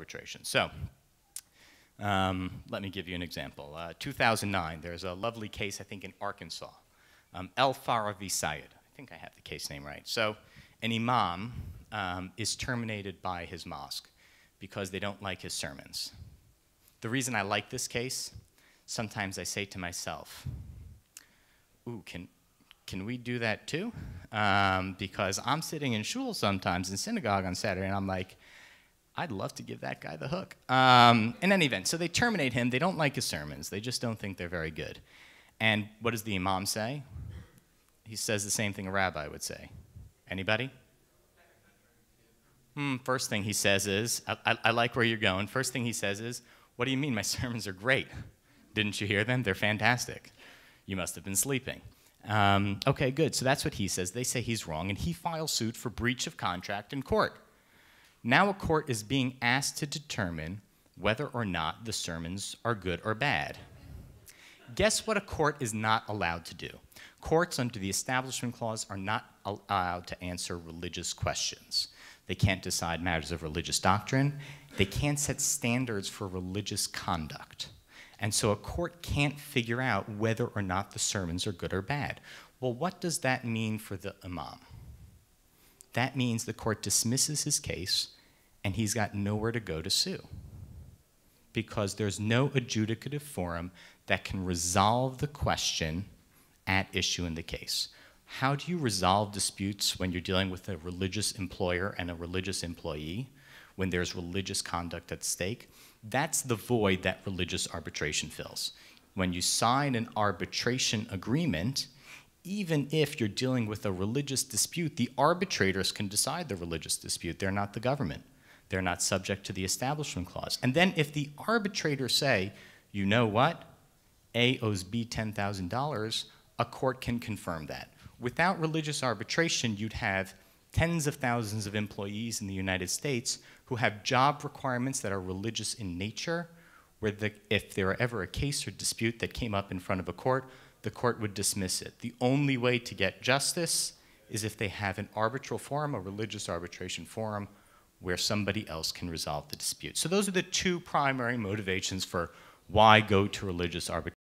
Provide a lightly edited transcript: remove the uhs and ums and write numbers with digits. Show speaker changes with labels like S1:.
S1: arbitration. So let me give you an example. 2009, there's a lovely case, I think, in Arkansas. El Farah v. Syed. I think I have the case name right. So an imam is terminated by his mosque because they don't like his sermons. The reason I like this case, sometimes I say to myself, ooh, can we do that too? Because I'm sitting in shul sometimes, in synagogue on Saturday, and I'm like, I'd love to give that guy the hook. In any event, so they terminate him. They don't like his sermons. They just don't think they're very good. And what does the imam say? He says the same thing a rabbi would say. Anybody? First thing he says is, I like where you're going. First thing he says is, what do you mean my sermons are great? Didn't you hear them? They're fantastic. You must have been sleeping. Okay, good. So that's what he says. They say he's wrong, and he files suit for breach of contract in court. Now a court is being asked to determine whether or not the sermons are good or bad. Guess what a court is not allowed to do? Courts under the Establishment Clause are not allowed to answer religious questions. They can't decide matters of religious doctrine. They can't set standards for religious conduct. And so a court can't figure out whether or not the sermons are good or bad. Well, what does that mean for the imam? That means the court dismisses his case, and he's got nowhere to go to sue, because there's no adjudicative forum that can resolve the question at issue in the case. How do you resolve disputes when you're dealing with a religious employer and a religious employee, when there's religious conduct at stake? That's the void that religious arbitration fills. When you sign an arbitration agreement, even if you're dealing with a religious dispute, the arbitrators can decide the religious dispute. They're not the government. They're not subject to the Establishment Clause. And then if the arbitrators say, you know what, A owes B $10,000, a court can confirm that. Without religious arbitration, you'd have tens of thousands of employees in the United States who have job requirements that are religious in nature, where if there were ever a case or dispute that came up in front of a court, the court would dismiss it. The only way to get justice is if they have an arbitral forum, a religious arbitration forum, where somebody else can resolve the dispute. So those are the two primary motivations for why go to religious arbitration.